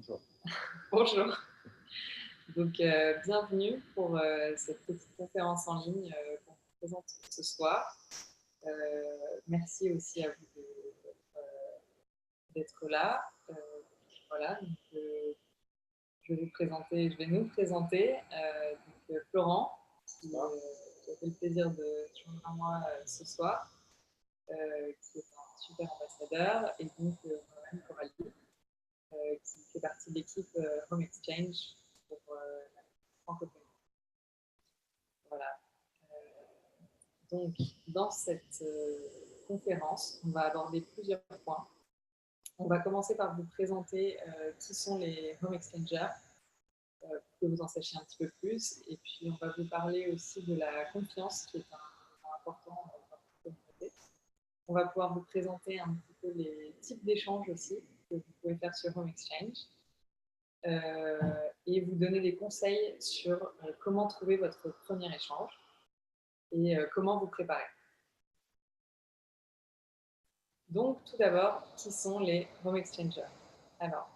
Bonjour. Bonjour. Donc, bienvenue pour cette petite conférence en ligne qu'on vous présente ce soir. Merci aussi à vous d'être là. Voilà, donc, je vais nous présenter Florent, qui a fait le plaisir de se joindre à moi ce soir, qui est un super ambassadeur, et donc moi-même Coralie, qui fait partie de l'équipe Home Exchange pour la francophonie. Voilà. Donc, dans cette conférence, on va aborder plusieurs points. On va commencer par vous présenter qui sont les Home Exchangers, pour que vous en sachiez un petit peu plus. Et puis, on va vous parler aussi de la confiance, qui est un important dans notre communauté. On va pouvoir vous présenter un petit peu les types d'échanges aussi que vous pouvez faire sur Home Exchange. Et vous donner des conseils sur comment trouver votre premier échange et comment vous préparer. Donc, tout d'abord, qui sont les Home Exchangers? Alors,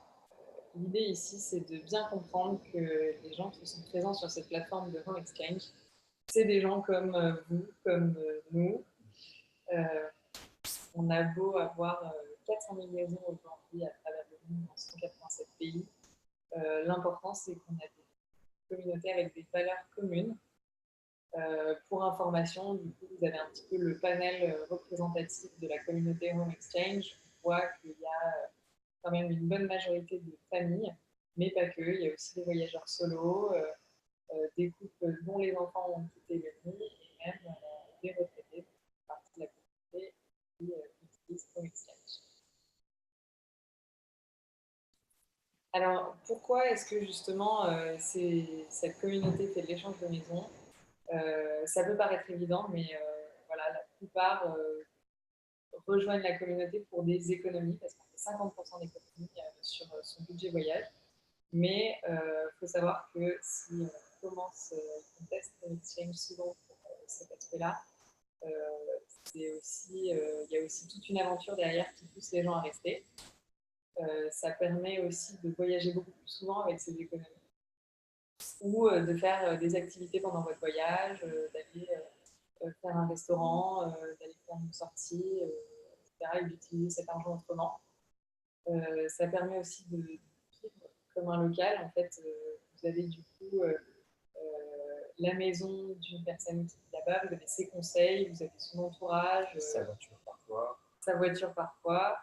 l'idée ici, c'est de bien comprendre que les gens qui sont présents sur cette plateforme de Home Exchange, c'est des gens comme vous, comme nous. On a beau avoir 400 000 maisons aujourd'hui à travers le monde dans 187 pays. L'important, c'est qu'on a des communautés avec des valeurs communes. Pour information, du coup, vous avez un petit peu le panel représentatif de la communauté Home Exchange. On voit qu'il y a quand même une bonne majorité de familles, mais pas que. Il y a aussi des voyageurs solos, des couples dont les enfants ont quitté le nid, et même des retraités, une partie de la communauté qui utilisent Home Exchange. Alors, pourquoi est-ce que justement cette communauté fait de l'échange de maisons? Ça peut paraître évident, mais voilà, la plupart rejoignent la communauté pour des économies, parce qu'on fait 50% d'économies sur son budget voyage. Mais il faut savoir que si on commence, on teste Exchange souvent pour cet aspect-là, euh, il y a aussi toute une aventure derrière qui pousse les gens à rester. Ça permet aussi de voyager beaucoup plus souvent avec ces économies ou de faire des activités pendant votre voyage, d'aller faire un restaurant, d'aller faire une sortie, etc., et d'utiliser cet argent autrement. Ça permet aussi de vivre comme un local. En fait, vous avez du coup la maison d'une personne qui est là-bas, vous avez ses conseils, vous avez son entourage, sa voiture parfois. Sa voiture parfois.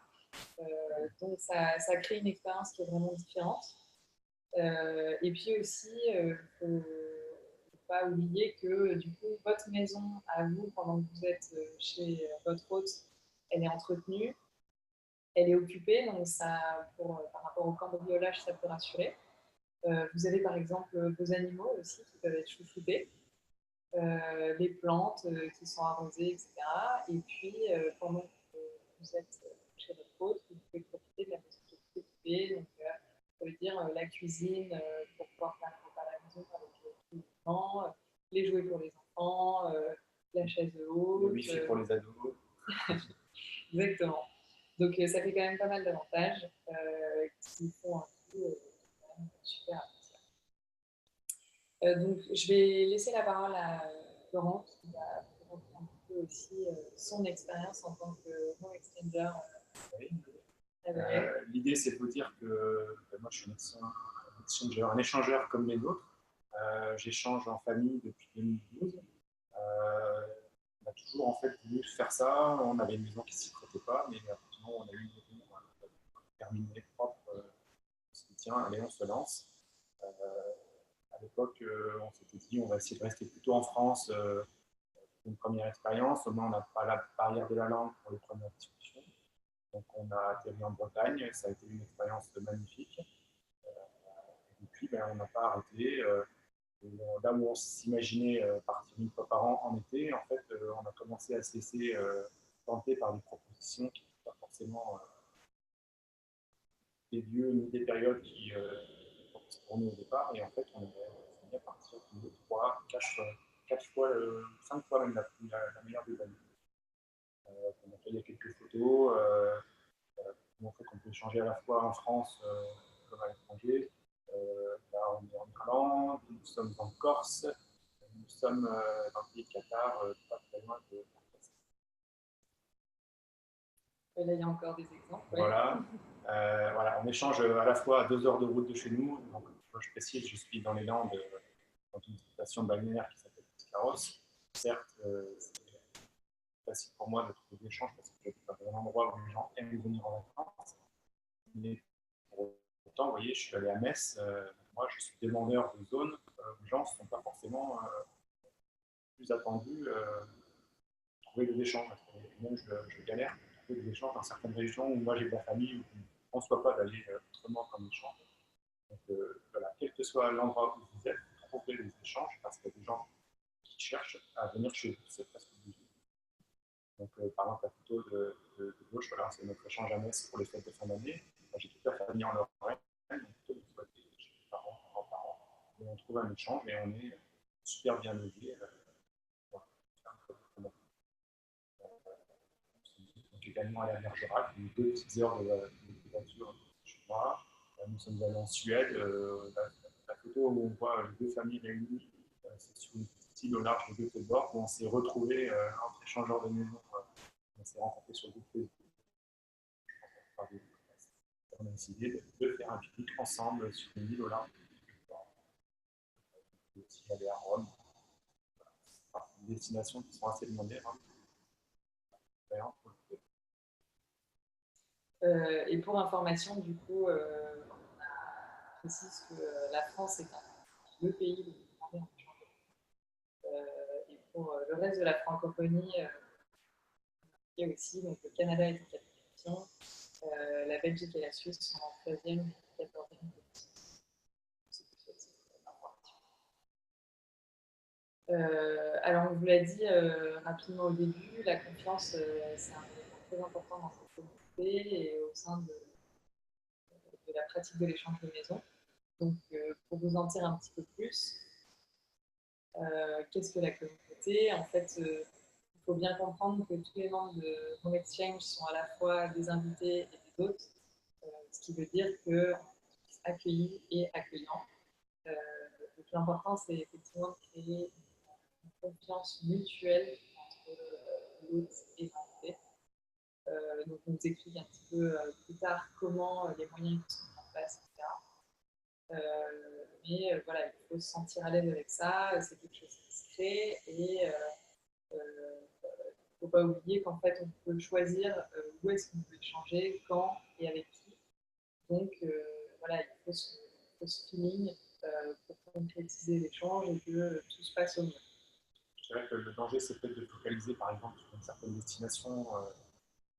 Donc ça crée une expérience qui est vraiment différente. Et puis aussi, il ne faut pas oublier que du coup, votre maison à vous, pendant que vous êtes chez votre hôte, elle est entretenue, elle est occupée, donc ça, par rapport au cambriolage, ça peut rassurer. Vous avez par exemple vos animaux aussi qui peuvent être chouchoutés, les plantes qui sont arrosées, etc. Et puis, pendant que vous êtes chez votre hôte, vous pouvez profiter de la maison qui est occupée. Donc, ça veut dire la cuisine pour pouvoir faire un repas à la maison avec tous les enfants, les jouets pour les enfants, la chaise haute. Le wifi pour les ados. Exactement. Donc, ça fait quand même pas mal d'avantages qui font un coup quand même super appréciable. Donc, je vais laisser la parole à Laurent qui va présenter un peu aussi son expérience en tant que home exchanger. Oui. L'idée, c'est de vous dire que moi, je suis un échangeur comme les autres. J'échange en famille depuis 2012. On a toujours en fait voulu faire ça. On avait une maison qui ne s'y prêtait pas, mais rapidement, on a eu une maison terminée, propre. On s'est dit, tiens, allez, on se lance. À l'époque, on s'était dit, on va essayer de rester plutôt en France pour une première expérience. Au moins, on n'a pas la barrière de la langue pour les premières discussions. Donc, on a atterri en Bretagne. Ça a été une expérience magnifique. Et puis, on n'a pas arrêté. Là où on s'imaginait partir une fois par an en été, en fait, on a commencé à se laisser tenter par des propositions qui n'étaient pas forcément des lieux ni des périodes qui pour nous au départ. Et en fait, on est fini à partir de 3, 4 fois, 5 fois même la meilleure des années. On a fait quelques photos, pour montrer qu'on peut échanger à la fois en France comme à l'étranger. nous sommes en Corse, nous sommes dans le pays de Qatar, pas très loin de la France. Et là, il y a encore des exemples. Voilà. Voilà, on échange à la fois à 2 heures de route de chez nous. Donc, je précise, je suis dans les Landes, dans une station balnéaire qui s'appelle Piscaros. Certes, c'est facile pour moi de trouver des échanges parce que j'habite dans un endroit où les gens aiment venir en vacances. Mais pour autant, vous voyez, je suis allé à Metz. Moi, je suis demandeur de zones où les gens ne sont pas forcément plus attendus pour trouver des échanges. Et même, je galère pour trouver des échanges dans certaines régions où moi j'ai de la famille où je ne conçois pas d'aller autrement comme échange. Donc voilà, quel que soit l'endroit où vous êtes, vous trouverez des échanges parce qu'il y a des gens qui cherchent à venir chez vous. C'est presque obligé. Donc par exemple, la photo de gauche, voilà, c'est notre échange à Metz pour les fêtes de fin d'année. J'ai toute la famille en Lorraine, donc plutôt de souhaiter chez les parents, grands-parents. Et on trouve un échange et on est super bien logé. Donc également à la Bergerac, 2 petites heures de voiture chez moi. Nous sommes allés en Suède. La photo où on voit les 2 familles réunies, c'est sur une petite île au large de Göteborg où on s'est retrouvés entre échangeurs de maison. On s'est rencontrés sur Google. On a décidé de faire un pique-nique ensemble sur une île au large de Göteborg. Aussi aller à Rome. Voilà. Des destinations qui sont assez demandées. Et pour information, du coup, on précise que la France est le pays le plus demandé en échange. Et pour le reste de la francophonie, il y a aussi, donc le Canada est en 4e position, la Belgique et la Suisse sont en 13e et 14e position. Alors, on vous l'a dit rapidement au début, la confiance, c'est un élément très important dans cette communauté et au sein de la pratique de l'échange de maison. Donc, pour vous en dire un petit peu plus, qu'est-ce que la communauté? En fait, il faut bien comprendre que tous les membres de Home Exchange sont à la fois des invités et des hôtes, ce qui veut dire que accueillis et accueillants. Donc, l'important, c'est effectivement de créer une confiance mutuelle entre l'hôte et l'invité. Donc, on vous explique un petit peu plus tard comment les moyens qui sont mis en place, etc. Mais voilà, il faut se sentir à l'aise avec ça, c'est quelque chose qui se crée et il ne faut pas oublier qu'en fait on peut choisir où est-ce qu'on peut échanger, quand et avec qui. Donc voilà, il faut ce feeling pour concrétiser l'échange et que tout se passe au mieux. Je dirais que le danger, c'est peut-être de focaliser par exemple sur une certaine destination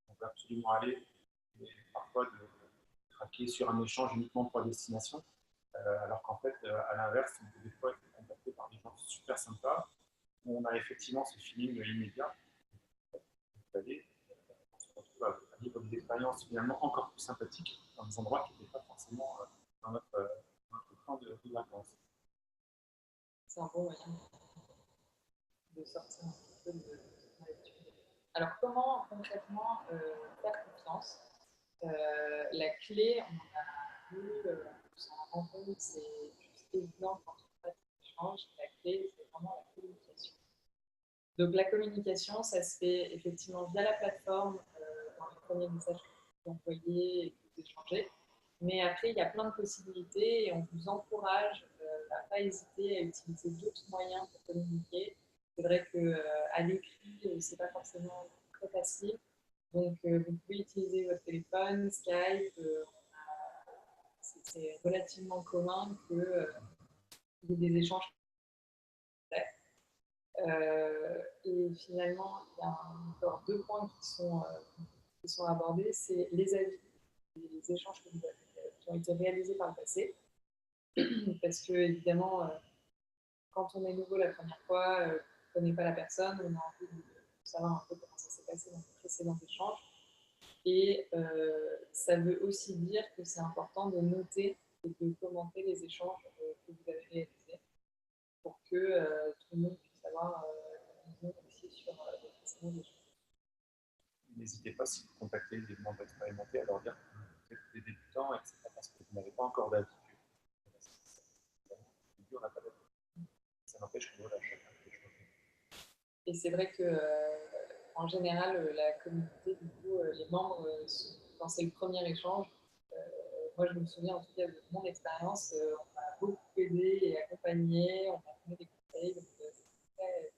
on peut absolument aller, et parfois de craquer sur un échange uniquement pour la destination, alors qu'en fait, à l'inverse, on peut des fois être contacté par des gens super sympas, où on a effectivement ce feeling immédiat. Vous savez, on se retrouve à vivre des expériences finalement encore plus sympathiques dans des endroits qui n'étaient pas forcément dans notre plan de vacances. C'est un bon moyen de sortir un petit peu de l'habitude. Alors, comment concrètement faire confiance? La clé, on en a vu, on s'en rend compte, c'est juste évident quand on fait des échanges. La clé, c'est vraiment la communication. Donc, la communication, ça se fait effectivement via la plateforme, dans les premiers messages que vous envoyez et que vous échangez. Mais après, il y a plein de possibilités et on vous encourage à ne pas hésiter à utiliser d'autres moyens pour communiquer. C'est vrai qu'à l'écrit, ce n'est pas forcément très facile. Donc, vous pouvez utiliser votre téléphone, Skype. C'est relativement commun qu'il y ait des échanges. Et finalement, il y a encore 2 points qui sont abordés. C'est les avis, les échanges qui ont été réalisés par le passé. Parce que, évidemment, quand on est nouveau la première fois, on ne connaît pas la personne, on a envie de savoir un peu comment ça s'est passé dans les précédents échanges. Et ça veut aussi dire que c'est important de noter et de commenter les échanges que vous avez réalisés pour que tout le monde puisse avoir une vision aussi sur les précédents échanges. N'hésitez pas, si vous contactez des membres expérimentés, à leur dire que vous êtes des débutants et que ce n'est pas parce que vous n'avez pas encore d'avis que on n'a pas d'avis. n'empêche que voilà, chacun fait des choses. Et c'est vrai que en général, la communauté, du coup, les membres, quand c'est le premier échange, euh, moi je me souviens en tout cas de mon expérience, on m'a beaucoup aidé et accompagné, on m'a donné des conseils, donc c'est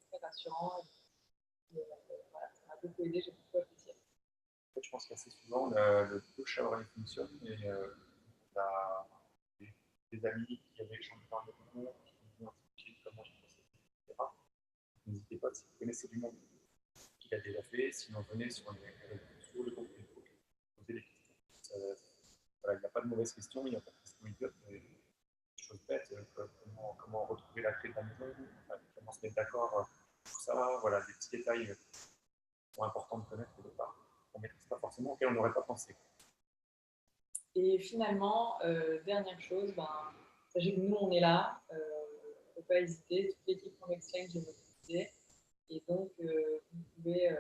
très rassurant. Et, voilà, ça m'a beaucoup aidé, j'ai beaucoup apprécié. En fait, je pense qu'assez souvent, le bouche à oreille fonctionne et on a des, des amis qui avaient changé dans le monde, qui nous ont expliqué comment ils procédaient, etc. N'hésitez pas, si vous connaissez du monde qui l'a déjà fait, sinon venez sur le groupe Facebook, posez des questions. Voilà, il n'y a pas de mauvaises questions, il n'y a pas de questions idiotes, mais des choses bêtes, comment retrouver la clé de la maison, comment se mettre d'accord pour ça, voilà, des petits détails sont importants de connaître au départ. On ne maîtrise pas forcément, auxquels on n'aurait pas pensé. Et finalement, dernière chose, ben, sachez que nous, on est là, il ne faut pas hésiter, toute l'équipe en Exchange est mobilisée, et donc vous pouvez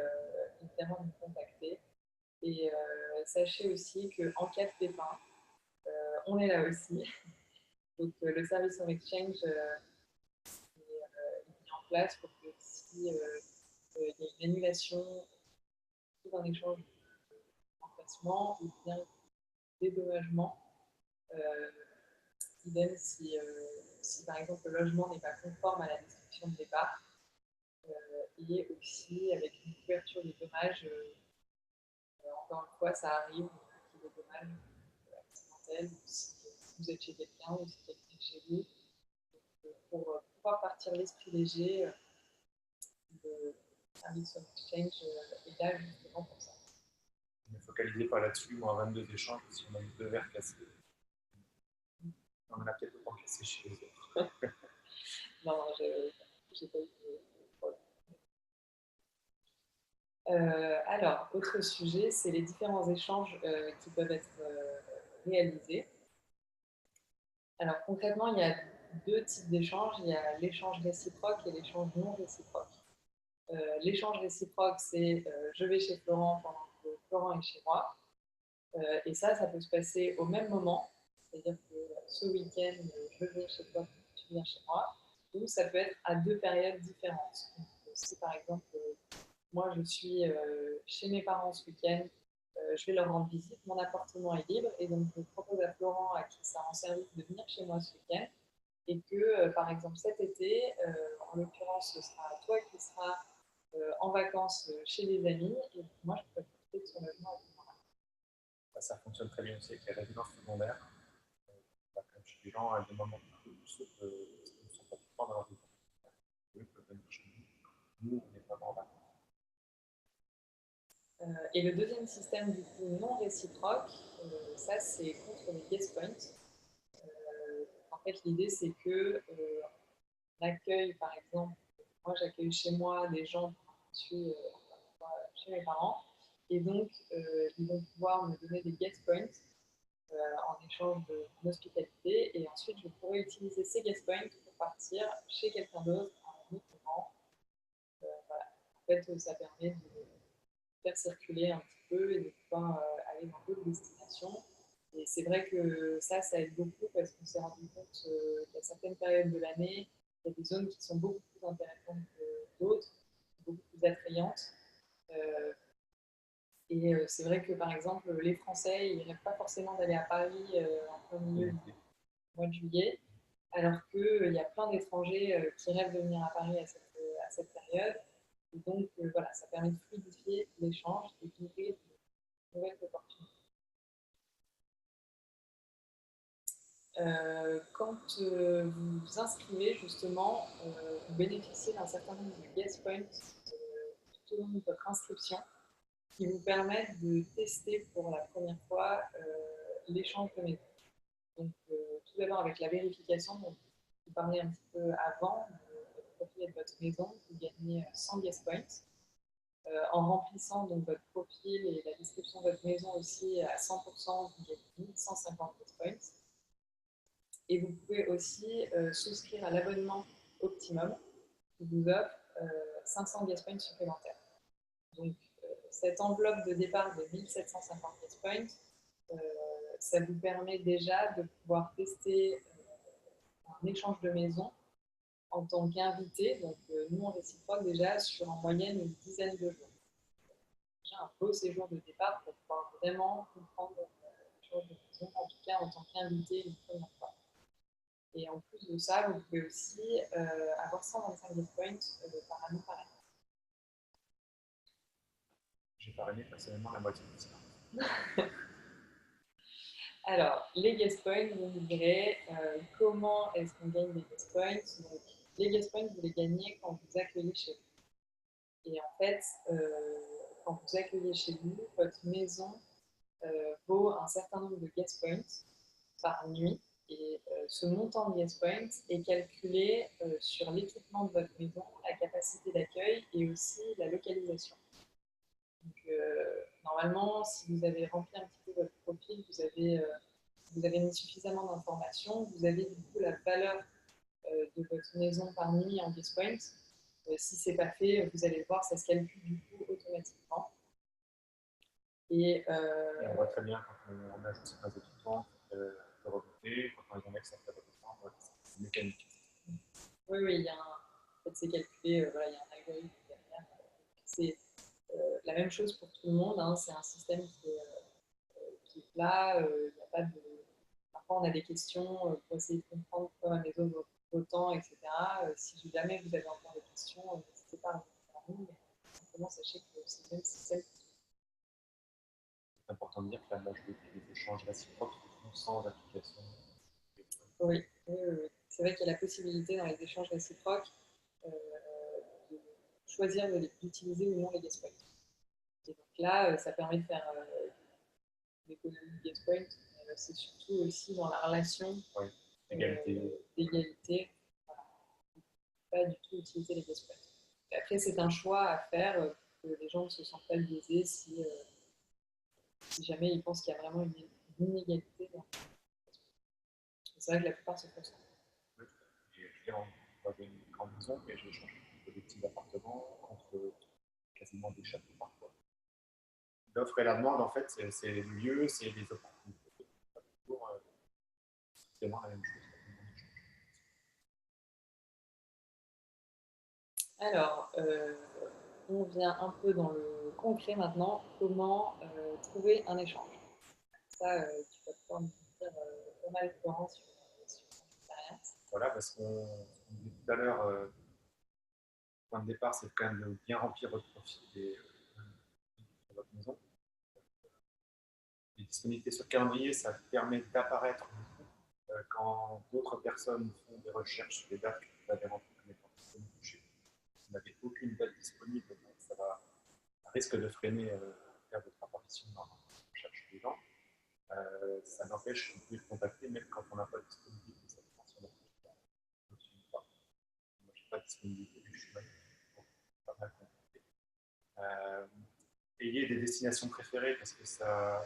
évidemment nous contacter. Et sachez aussi qu'en cas de pépin, on est là aussi. Donc le service en Exchange est mis en place pour que si il y a une annulation d'un échange d'emplacement ou bien dédommagement, euh, idem si par exemple le logement n'est pas conforme à la description de départ, et aussi avec une couverture de dommages, encore une fois, ça arrive qu'il y ait des dommages accidentels, si vous êtes chez quelqu'un ou si quelqu'un est chez vous. Pour pouvoir partir l'esprit léger, le service of exchange est là justement pour ça. On est focalisé pas là-dessus, moi, à 22 échanges, si on a eu 2 verres cassés, on en a peut-être autant cassé chez les autres. Non, j'ai pas eu de problème. Alors, autre sujet, c'est les différents échanges qui peuvent être réalisés. Alors, concrètement, il y a deux types d'échanges. Il y a l'échange réciproque et l'échange non réciproque. L'échange réciproque, c'est je vais chez Florent pendant que Florent est chez moi. Et ça peut se passer au même moment. C'est-à-dire que ce week-end, je vais chez toi, tu viens chez moi. Ou ça peut être à deux périodes différentes. Donc, si par exemple, moi je suis chez mes parents ce week-end, je vais leur rendre visite, mon appartement est libre et donc je propose à Florent, à qui ça rend service, de venir chez moi ce week-end. Et que, par exemple, cet été, en l'occurrence, ce sera toi qui seras en vacances chez des amis et moi je peux profiter de son logement à ce moment-là. Ça fonctionne très bien aussi avec les résidences secondaires. Comme chez les gens, à des moments un peu plus souples, parce qu'ils ne sont pas tout le temps dans leur vie. Eux peuvent venir chez nous. Nous, on est vraiment en vacances. Et le deuxième système du coup non réciproque, ça c'est contre les guest points. En fait, l'idée c'est que on accueille par exemple, moi j'accueille chez moi des gens qui suis chez mes parents, et donc ils vont pouvoir me donner des guest points en échange de mon hospitalité, et ensuite je pourrais utiliser ces guest points pour partir chez quelqu'un d'autre à un autre moment. Voilà. En fait, ça permet de faire circuler un petit peu et de pouvoir aller dans d'autres destinations. Et c'est vrai que ça aide beaucoup parce qu'on s'est rendu compte qu'à certaines périodes de l'année, il y a des zones qui sont beaucoup plus intéressantes que d'autres, beaucoup plus attrayantes. Euh, et c'est vrai que par exemple, les Français, ils ne rêvent pas forcément d'aller à Paris en plein milieu du mois de juillet, alors qu'il y a plein d'étrangers qui rêvent de venir à Paris à cette période. Et donc, voilà, ça permet de fluidifier l'échange et d'ouvrir de nouvelles opportunités. Quand vous vous inscrivez, justement, vous bénéficiez d'un certain nombre de guest points tout au long de votre inscription qui vous permettent de tester pour la première fois l'échange de maison. Donc, tout d'abord, avec la vérification, dont vous parlez un petit peu avant, de votre profil et de votre maison, vous gagnez 100 guest points. En remplissant donc votre profil et la description de votre maison aussi à 100%, vous gagnez 150 guest points. Et vous pouvez aussi souscrire à l'abonnement Optimum qui vous offre 500 guest points supplémentaires. Donc, cette enveloppe de départ de 1750 guest points, ça vous permet déjà de pouvoir tester un échange de maison en tant qu'invité, donc nous on réciproque déjà sur en moyenne une dizaine de jours. Déjà un beau séjour de départ pour pouvoir vraiment comprendre les choses de maison, en tout cas en tant qu'invité une première fois. Et en plus de ça, vous pouvez aussi avoir 125 guest points par année par année. J'ai parrainé personnellement la moitié de ça. Alors, les guest points, vous me direz comment est-ce qu'on gagne des guest points. Donc, les guest points, vous les gagnez quand vous accueillez chez vous. Et en fait, quand vous accueillez chez vous, votre maison vaut un certain nombre de guest points par nuit. Et ce montant de guest points est calculé sur l'équipement de votre maison, la capacité d'accueil et aussi la localisation. Donc, normalement, si vous avez rempli un petit peu votre profil, vous avez mis suffisamment d'informations, vous avez du coup la valeur de votre maison par nuit en guest points. Si ce n'est pas fait, vous allez voir, ça se calcule du coup automatiquement. Et on voit très bien quand on ajoute certains équipements, de remonter, quand on enlève certains équipements, c'est mécanique. Oui, oui, il y a en fait, c'est calculé, voilà, il y a un algorithme derrière. C'est la même chose pour tout le monde, hein, c'est un système qui est plat, il n'y a pas de... Parfois, on a des questions pour essayer de comprendre pourquoi ma maison vaut autant, etc. Si jamais vous avez encore des questions, n'hésitez pas à revenir vers nous, mais simplement sachez que c'est le même système. C'est important de dire que la majorité des échanges réciproques se font sans application. Oui, oui, oui, oui. C'est vrai qu'il y a la possibilité dans les échanges réciproques euh, de choisir d'utiliser ou non les guest points. Et donc là, ça permet de faire l'économie de guest point, c'est surtout aussi dans la relation d'égalité. Voilà. Pas du tout utiliser les guest points. Et après, c'est un choix à faire pour que les gens ne se sentent pas biaisés si jamais ils pensent qu'il y a vraiment une inégalité. C'est vrai que la plupart se font ça. Oui. J'ai une grande maison, mais j'ai changé des petits appartements contre quasiment des châteaux parfois. L'offre et la demande, en fait, c'est le lieu, c'est les opportunités. C'est pas toujours forcément la même chose. Alors, on vient un peu dans le concret maintenant. Comment trouver un échange? Ça, tu vas pouvoir me dire pas mal Florent sur ton expérience. Voilà, parce qu'on disait tout à l'heure, le point de départ, c'est quand même de bien remplir votre profil et votre maison. Les disponibilités sur calendrier, ça permet d'apparaître quand d'autres personnes font des recherches sur les dates que vous avez remplies comme étant disponibles chez vous. Si vous n'avez aucune date disponible, ça risque de freiner votre apparition dans la recherche des gens. Ça n'empêche qu'on peut le contacter même quand on n'a pas de disponibilité. Ça dépend si on a pas. Moi, je n'ai pas de disponibilité, mais je suis pas mal contacté. Ayez des destinations préférées parce que ça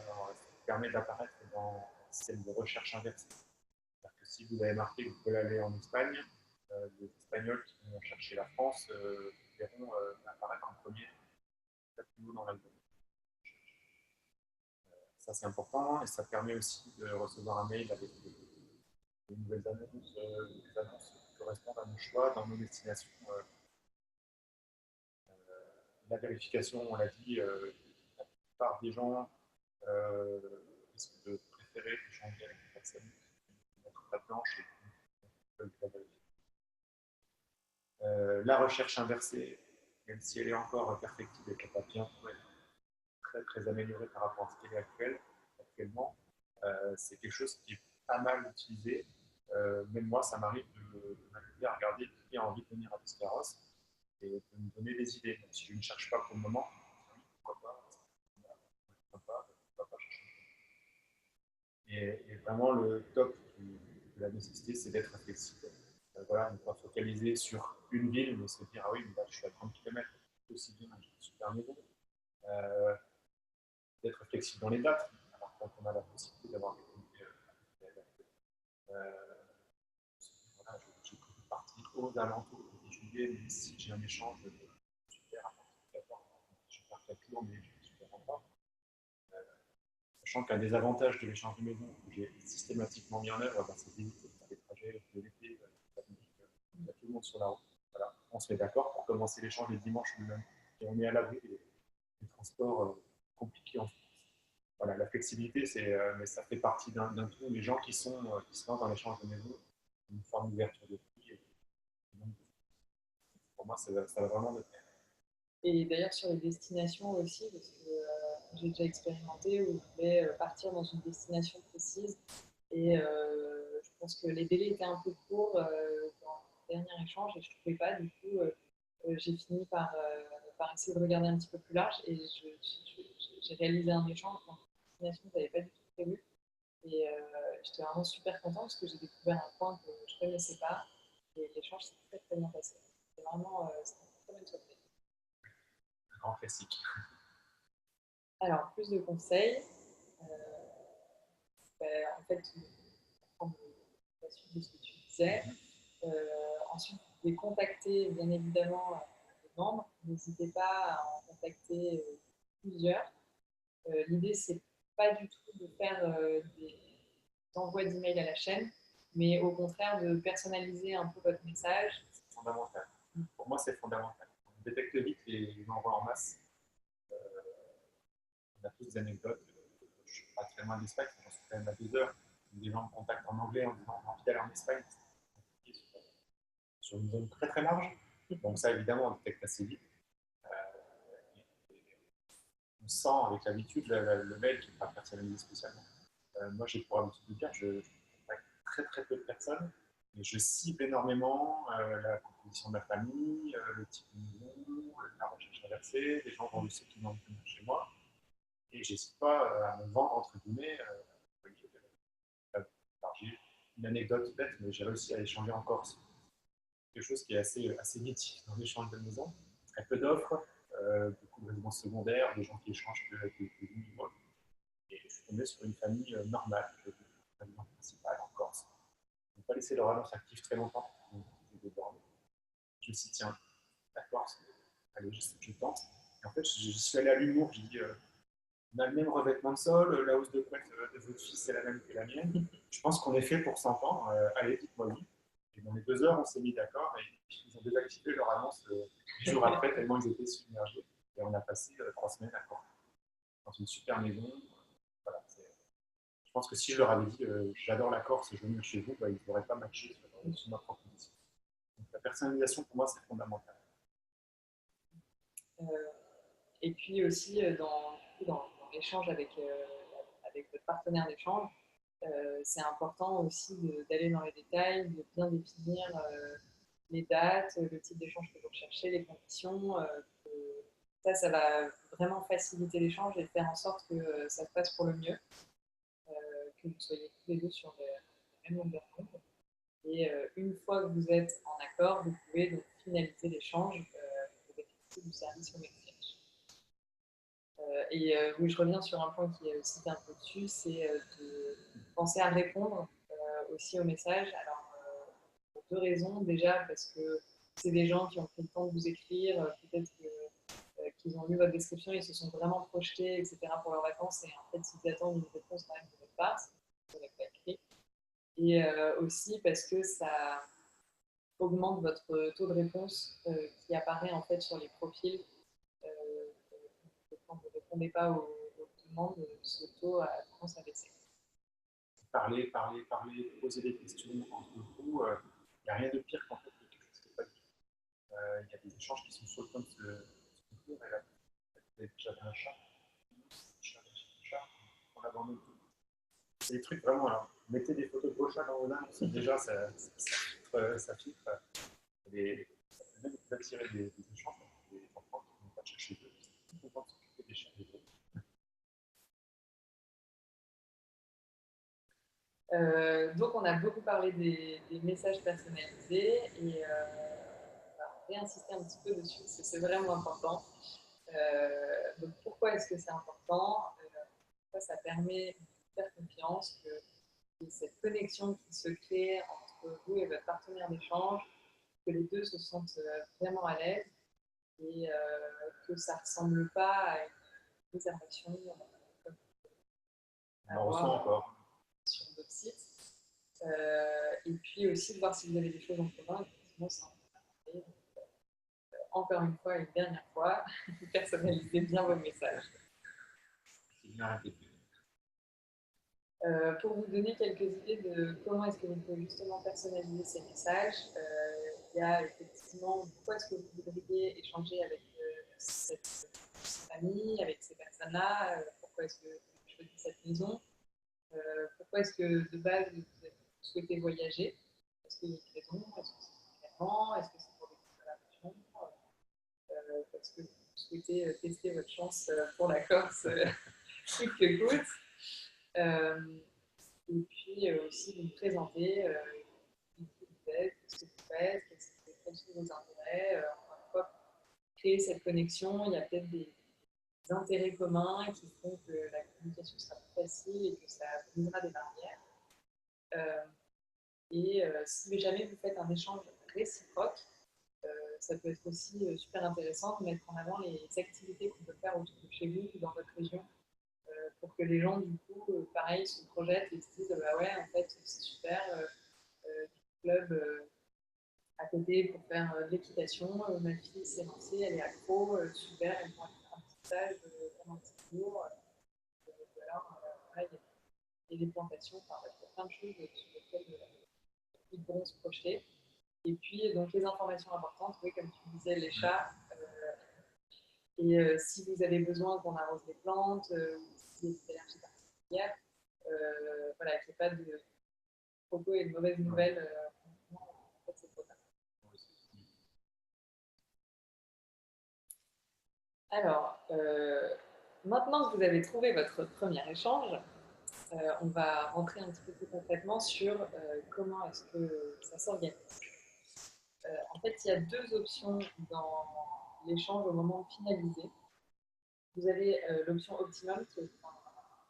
permet d'apparaître dans le système de recherche inversée. C'est-à-dire que si vous avez marqué que vous pouvez aller en Espagne, les Espagnols qui vont chercher la France verront apparaître en premier, peut-être plus haut dans l'album. Ça, c'est important et ça permet aussi de recevoir un mail avec des nouvelles annonces, des annonces qui correspondent à nos choix dans nos destinations. La vérification, on l'a dit, la plupart des gens risquent de préférer échanger avec des personnes qui mettent la planche et qui peuvent la vérifier. La recherche inversée, même si elle est encore perfectible et qu'elle va bien pour être très, très améliorée par rapport à ce qu'elle est actuellement, c'est quelque chose qui est pas mal utilisé. Même moi, ça m'arrive de m'amuser à regarder qui a envie de venir à Biscarrosse et de me donner des idées. Même si je ne cherche pas pour le moment, pourquoi pas chercher. Et vraiment, le top de la nécessité, c'est d'être flexible. Voilà, ne pas focaliser sur une ville, mais se dire, ah oui, bah, je suis à 30 km, aussi bien, j'ai une super maison. D'être flexible dans les dates, alors quand on a la possibilité d'avoir des comités adaptés. Voilà, j'ai prévu de partir aux alentours de juillet, mais si j'ai un échange, super à partir de 14, je pars 4 jours, mais je suis super encore. Sachant qu'un des avantages de l'échange de maison que j'ai systématiquement mis en œuvre, c'est d'éviter de faire des trajets de l'été, tout le monde monde sur la route. Voilà. On se met d'accord pour commencer l'échange les dimanches nous-mêmes. Et on est à l'abri des transports compliqués en France. Voilà, la flexibilité, mais ça fait partie d'un tout. Les gens qui se lancent dans l'échange de maison, une forme d'ouverture de prix. Donc, pour moi, ça va vraiment de pair. Et d'ailleurs, sur les destinations aussi, parce que j'ai déjà expérimenté où je voulais partir dans une destination précise. Et je pense que les délais étaient un peu courts dans le dernier échange et je ne trouvais pas. Du coup, j'ai fini par essayer de regarder un petit peu plus large et j'ai réalisé un échange dans une destination que je n'avais pas du tout prévu. Et j'étais vraiment super contente parce que j'ai découvert un point que je ne connaissais pas et l'échange s'est très très bien passé. C'était vraiment c'était une très bonne surprise. Un grand classique. Alors, plus de conseils. Euh, En fait, prendre la suite de ce que tu disais. Ensuite, vous pouvez contacter bien évidemment les membres. N'hésitez pas à en contacter plusieurs. L'idée, c'est pas du tout de faire des envois d'emails à la chaîne, mais au contraire de personnaliser un peu votre message. C'est fondamental. Pour moi, c'est fondamental. On détecte vite les envois en masse. On a tous des anecdotes. Je ne suis pas très loin de l'Espagne, j'en suis quand même à 2 heures. Des gens me contactent en anglais en disant envie d'aller en Espagne. Sur une zone très très large. Donc ça, évidemment, on détecte assez vite. On sent avec l'habitude le mail qui n'est pas personnalisé spécialement. Moi, j'ai pour habitude de dire que je contacte très très peu de personnes, mais je cible énormément la composition de la famille, le type de maison, la recherche inversée, les gens dont je sais qui vont venir chez moi. Et j'hésite pas à me vendre, entre guillemets. J'ai une anecdote bête, mais j'ai réussi à échanger en Corse. Quelque chose qui est assez mythique dans l'échange de maison. Très peu d'offres, beaucoup de résidences secondaires, des gens qui échangent que 8 mois. Et je suis tombé sur une famille normale, une résidence principale en Corse. Ils n'ont pas laissé leur annonce active très longtemps. Je me suis dit, tiens, la Corse, allez, je tente. Et en fait, j'y suis allé à l'humour. J'ai dit, on a le même revêtement de sol, la hausse de couette de votre fils est la même que la mienne. Je pense qu'on est fait pour s'entendre. Allez, dites-moi oui. Et dans les 2 heures, on s'est mis d'accord et ils ont désactivé leur annonce 10 jours après, tellement ils étaient submergés. Et on a passé 3 semaines à Corse, dans une super maison. Voilà, je pense que si je leur avais dit j'adore la Corse, je veux venir chez vous, bah, ils n'auraient pas matché sur ma proposition. Donc la personnalisation, pour moi, c'est fondamental. Euh, et puis aussi, dans l'échange avec votre partenaire d'échange, c'est important aussi d'aller dans les détails, de bien définir les dates, le type d'échange que vous recherchez, les conditions. Ça va vraiment faciliter l'échange et faire en sorte que ça se passe pour le mieux, que vous soyez tous les deux sur la même longueur d'onde. Et une fois que vous êtes en accord, vous pouvez donc finaliser l'échange pour bénéficier du service au Netflix. Oui, je reviens sur un point qui est aussi un peu dessus, c'est de penser à répondre aussi aux messages. Alors, pour 2 raisons. Déjà, parce que c'est des gens qui ont pris le temps de vous écrire, peut-être qu'ils ont lu votre description, ils se sont vraiment projetés, etc. pour leurs vacances, et en fait, s'ils attendent une réponse quand même de votre part, vous n'avez pas écrit. Et aussi parce que ça augmente votre taux de réponse qui apparaît en fait sur les profils. Euh, quand vous ne répondez pas aux demandes, ce taux a tendance à baisser. Parler, poser des questions entre vous, il n'y a rien de pire qu'en fait quelque chose qui n'est pas dit. Il y a des échanges qui sont sur le point de se conclure. J'avais un chat, on abandonne tout. C'est des trucs vraiment, alors, mettez des photos de vos chats dans vos annonces, déjà ça filtre, ça peut même vous attirer des échanges, des enfants qui ne vont pas chercher d'eux, ils sont tout contents de s'occuper des chats des autres. Donc, on a beaucoup parlé des messages personnalisés et on va réinsister un petit peu dessus parce que c'est vraiment important. Donc, pourquoi est-ce que c'est important? Ça permet de faire confiance, que cette connexion qui se crée entre vous et votre partenaire d'échange, que les deux se sentent vraiment à l'aise et que ça ne ressemble pas à une réservation comme on en ressent encore sur d'autres sites. Et puis aussi de voir si vous avez des choses en commun. Effectivement, c'est important. encore une fois, une dernière fois, personnalisez bien vos messages. C'est bien répété. Pour vous donner quelques idées de comment est-ce que vous pouvez justement personnaliser ces messages, il y a effectivement pourquoi est-ce que vous voudriez échanger avec cette famille, avec ces personnes-là, pourquoi est-ce que vous choisissez cette maison, pourquoi est-ce que de base vous souhaitez voyager, est-ce qu'il y a une raison, est-ce que c'est clairement, est-ce que c'est pour découvrir la région, parce que vous souhaitez tester votre chance pour la Corse coûte que coûte. Et puis aussi vous présenter qui vous êtes, ce que vous faites, quels sont vos intérêts. Encore une fois, créer cette connexion, il y a peut-être des intérêts communs qui font que la communication sera plus facile et que ça brisera des barrières. Si jamais vous faites un échange réciproque, ça peut être aussi super intéressant de mettre en avant les activités qu'on peut faire autour de chez vous ou dans votre région pour que les gens, du coup, pareil, se projettent et se disent bah ouais, en fait, c'est super, du club à côté pour faire de l'équitation. Ma fille s'est lancée, elle est accro, super, elle pourra faire un petit stage pendant 10 jours. Voilà, il y a des plantations, enfin, il y a plein de choses sur lesquelles ils pourront se projeter. Et puis, donc, les informations importantes, oui, comme tu disais, les chats. Si vous avez besoin qu'on arrose des plantes, s'il y a des allergies particulières, voilà, qu'il n'y ait pas de propos et de mauvaises nouvelles. En fait, c'est trop tard. Alors, maintenant que vous avez trouvé votre premier échange, on va rentrer un petit peu plus concrètement sur comment est-ce que ça s'organise. En fait, il y a deux options dans l'échange au moment de finaliser. Vous avez l'option optimum qui est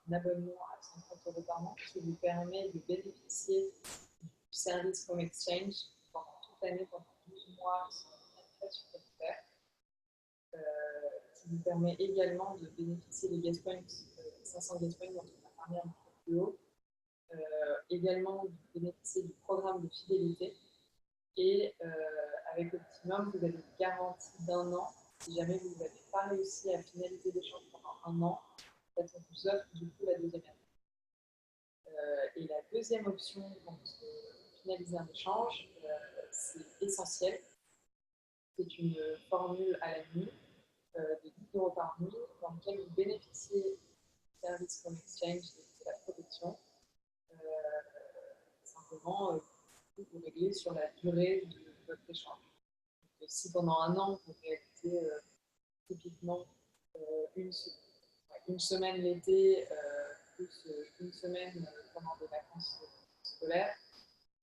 un abonnement à 130 € par mois qui vous permet de bénéficier du service Home Exchange pendant toute l'année, pendant 12 mois, sans frais supplémentaires. Qui vous permet également de bénéficier des guest points, 500 guest points dont on a parlé un peu plus haut. Également de bénéficier du programme de fidélité. Et avec Optimum, vous avez une garantie d'1 an. Si jamais vous n'avez pas réussi à finaliser l'échange pendant 1 an, en fait, on vous offre du coup la deuxième année. Et la deuxième option pour finaliser un échange, c'est essentiel. C'est une formule à la nuit de 10 € par nuit dans lequel vous bénéficiez du service Home Exchange et de la protection. Simplement, vous réglez sur la durée de votre échange. Donc, si pendant 1 an, vous réalisez typiquement une semaine l'été, plus une semaine pendant des vacances scolaires,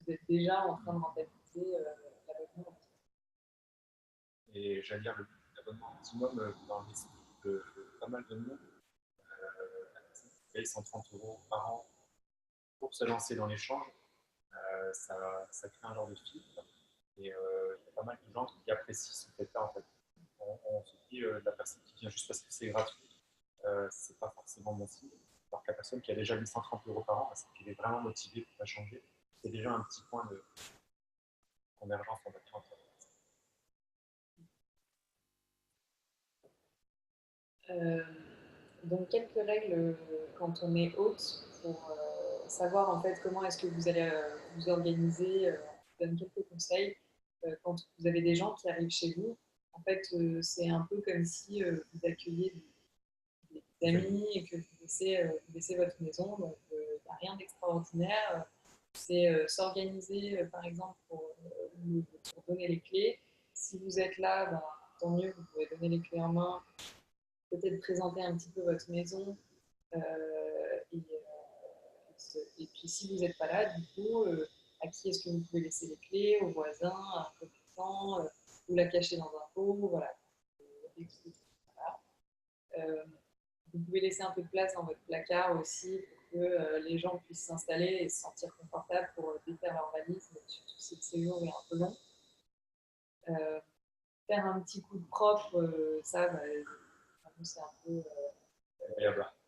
vous êtes déjà en train de rentabiliser l'abonnement. Et j'allais dire, l'abonnement optimum dans l'esprit de pas mal de monde, la personne qui paye 130 € par an pour se lancer dans l'échange, ça crée un genre de filtre. Et il y a pas mal de gens qui apprécient ce fait-là en fait. On se dit la personne qui vient juste parce que c'est gratuit, c'est pas forcément bon signe. Alors que la personne qui a déjà mis 130 € par an, parce qu'elle est vraiment motivée pour la changer, c'est déjà un petit point de convergence en fait, entre Donc quelques règles quand on est hôte pour savoir en fait comment est-ce que vous allez vous organiser. On vous donne quelques conseils. Quand vous avez des gens qui arrivent chez vous, en fait c'est un peu comme si vous accueilliez des amis et que vous laissez votre maison. Donc il n'y a rien d'extraordinaire. C'est s'organiser par exemple pour donner les clés. Si vous êtes là, ben, tant mieux, vous pouvez donner les clés en main, peut-être présenter un petit peu votre maison. Euh, et, et puis si vous n'êtes pas là, du coup, à qui est-ce que vous pouvez laisser les clés? Aux voisins, à un commerçant, ou la cacher dans un pot, voilà. Voilà. Vous pouvez laisser un peu de place dans votre placard aussi pour que les gens puissent s'installer et se sentir confortables pour défaire leurs valises, surtout si le séjour est un peu long. Faire un petit coup de propre, ça, bah, c'est un peu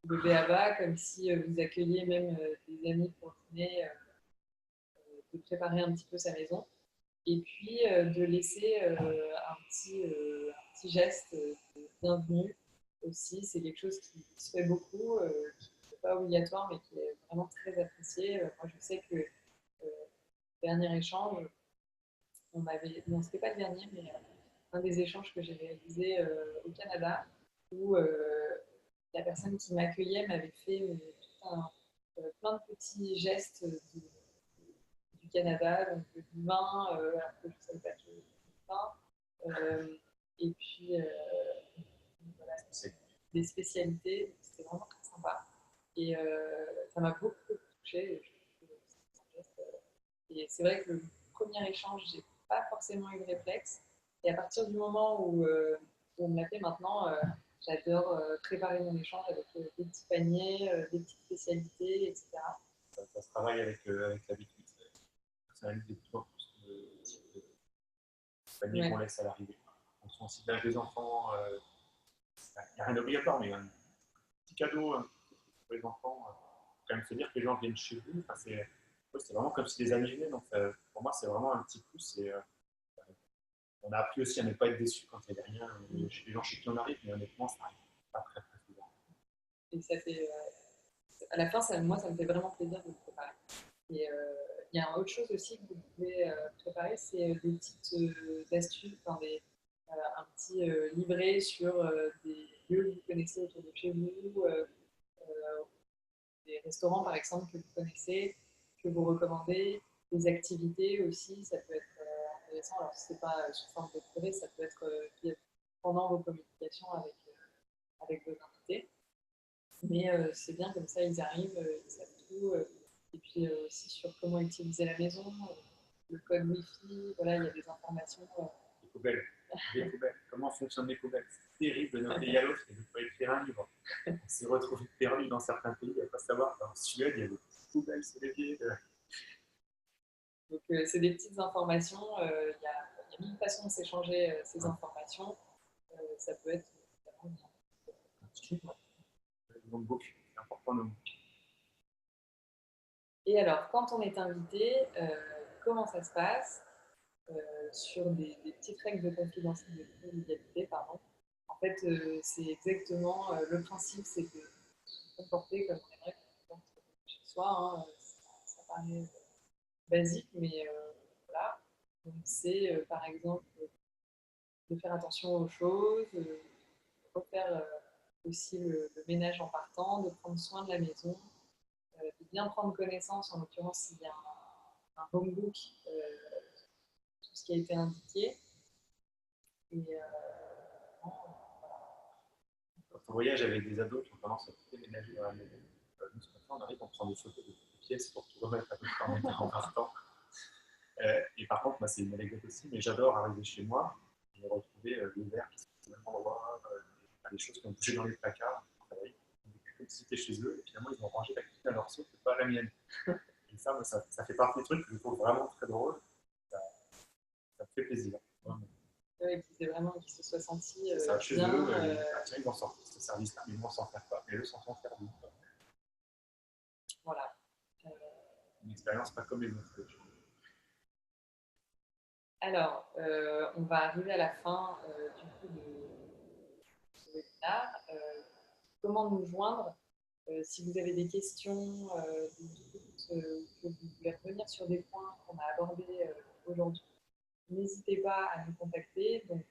le b.a.-ba, comme si vous accueilliez même des amis pour dîner, de préparer un petit peu sa maison. Et puis de laisser un petit geste de bienvenue aussi. C'est quelque chose qui se fait beaucoup, qui n'est pas obligatoire, mais qui est vraiment très apprécié. Moi, je sais que dernier échange, non, c'était pas le dernier, mais un des échanges que j'ai réalisé au Canada, où la personne qui m'accueillait m'avait fait plein de petits gestes du Canada, donc du vin, alors que je ne savais pas que du vin, et puis voilà, des spécialités, c'était vraiment très sympa. Et ça m'a beaucoup touchée. Et c'est vrai que le premier échange, j'ai pas forcément eu de réflexe. Et à partir du moment où on me l'a fait maintenant, j'adore préparer mon échange avec des petits paniers, des petites spécialités, etc. Ça se travaille avec l'habitude. Ça analyse de plus en plus de types de paniers qu'on laisse à l'arrivée. En fonction aussi de l'âge des enfants, il n'y a rien d'obligatoire, mais un petit cadeau pour les enfants, faut quand même se dire que les gens viennent chez vous. Enfin, c'est vraiment comme si des amis venaient. Donc, pour moi, c'est vraiment un petit plus. On a appris aussi à ne pas être déçu quand il n'y a rien chez les gens chez qui on arrive, mais honnêtement, ça n'arrive pas très très souvent. Et ça fait, à la fin, moi, ça me fait vraiment plaisir de le préparer. Et il y a autre chose aussi que vous pouvez préparer, c'est des petites astuces, un petit livret sur des lieux que vous connaissez autour de chez vous, des restaurants par exemple que vous connaissez, que vous recommandez, des activités aussi, ça peut être intéressant. Alors si ce n'est pas sous forme de projet, ça peut être pendant vos communications avec vos invités. Mais c'est bien comme ça, ils arrivent, ils savent tout. Et puis aussi sur comment utiliser la maison, le code Wi-Fi, voilà, il y a des informations. Les poubelles. Les poubelles. Comment fonctionnent les poubelles? C'est terrible d'un pays à l'autre et vous pouvez écrire un livre. On s'est retrouvé perdu dans certains pays, il n'y a pas à savoir. En Suède, il y a des poubelles sur les pieds. Donc c'est des petites informations. Il y a mille façons de s'échanger ces informations. Ça peut être vraiment bien. Donc, beaucoup. C'est important de. Et alors, quand on est invité, comment ça se passe sur des petites règles de confidentialité, pardon. En fait, c'est exactement le principe, c'est de se comporter comme on aimerait qu'on se comporte chez soi. Hein, ça paraît basique, mais voilà. Donc, c'est par exemple de faire attention aux choses, de refaire aussi le ménage en partant, de prendre soin de la maison, de bien prendre connaissance, en l'occurrence s'il y a un homebook, tout ce qui a été indiqué. Et quand on voyage avec des ados qui ont tendance à tout déménager dans la maison, nous, ce qu'on fait, on arrive, on prend des photos de toutes les pièces pour tout remettre à peu près en partant. Et par contre, moi, c'est une anecdote aussi, mais j'adore arriver chez moi et retrouver des verres qui sont au même endroit, des choses qui ont bougé dans les placards. Comme si c'était chez eux, et finalement, ils ont rangé la cuisine à leur sauce, et pas à la mienne. Et ça fait partie des trucs que je trouve vraiment très drôle. Ça, ça me fait plaisir. Vraiment. ouais, qui se soit senti ça, chez bien. eux, tiens, ils vont sortir ce service-là, mais ils vont s'en faire pas. Et eux s'en sont servis. Voilà. Une expérience pas comme les autres. Alors, on va arriver à la fin du coup de ce webinaire. Comment nous joindre si vous avez des questions, des doutes, que vous voulez revenir sur des points qu'on a abordés aujourd'hui, n'hésitez pas à nous contacter donc,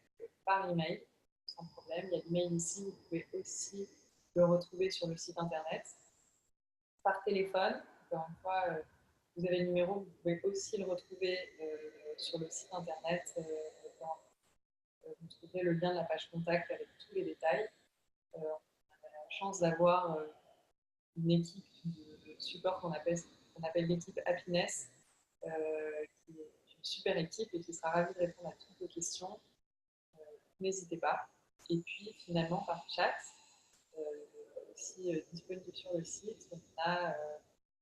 par email, sans problème. Il y a l'email ici, vous pouvez aussi le retrouver sur le site internet. Par téléphone, encore une fois, vous avez le numéro, vous pouvez aussi le retrouver sur le site internet. Vous trouverez le lien de la page contact avec tous les détails. On a la chance d'avoir une équipe de support qu'on appelle l'équipe Happiness, qui est une super équipe et qui sera ravie de répondre à toutes vos questions. N'hésitez pas. Et puis finalement par chat, aussi disponible sur le site, on a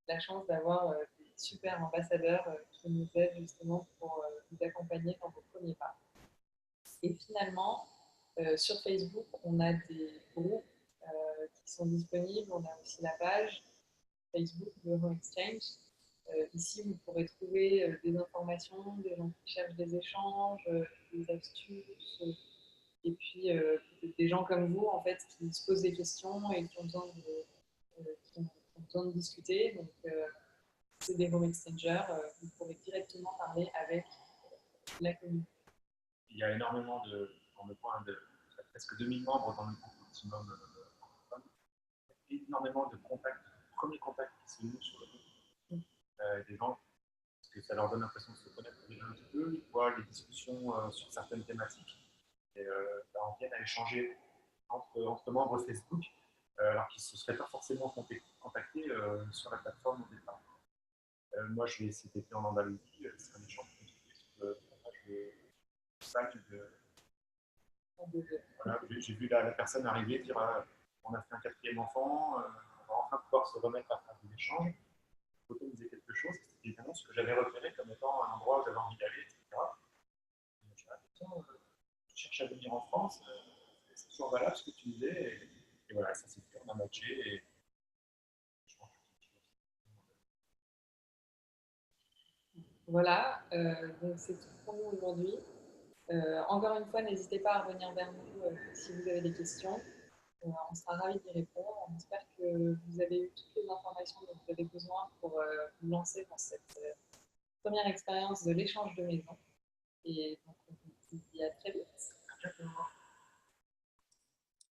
la chance d'avoir des super ambassadeurs qui nous aident justement pour vous accompagner dans vos premiers pas. Et finalement, sur Facebook, on a des groupes qui sont disponibles. On a aussi la page Facebook de Home Exchange Ici, vous pourrez trouver des informations, des gens qui cherchent des échanges, des astuces, et puis peut-être des gens comme vous, en fait, qui se posent des questions et qui ont besoin qui ont besoin de discuter. Donc, c'est des home exchangers. Vous pourrez directement parler avec la communauté. Il y a énormément dans le point de presque 2000 membres dans le groupe Optimum francophone. Il y a énormément de contacts, de premiers contacts qui se nouent sur le groupe. Des gens, parce que ça leur donne l'impression de se connaître déjà un petit peu, ils voient les discussions sur certaines thématiques et on vient à échanger entre membres Facebook, alors qu'ils ne se seraient pas forcément contactés sur la plateforme au départ. Moi, je vais cet été en Andalousie, c'est un échange que j'ai fait sur le passage de sac voilà, j'ai vu la personne arriver dire on a fait un quatrième enfant, on va enfin pouvoir se remettre à faire des échanges. La photo me disait quelque chose, c'était évidemment ce que j'avais repéré comme étant un endroit où j'avais envie d'aller, etc. Et je me suis dit, tu cherches à venir en France, c'est toujours valable ce que tu disais. Et voilà, ça s'est fait, on a matché. Et je pense que Voilà, donc c'est tout pour nous aujourd'hui. Encore une fois, n'hésitez pas à revenir vers nous si vous avez des questions. On sera ravis d'y répondre. On espère que vous avez eu toutes les informations dont vous avez besoin pour vous lancer dans cette première expérience de l'échange de maison. Et donc, on vous dit à très vite.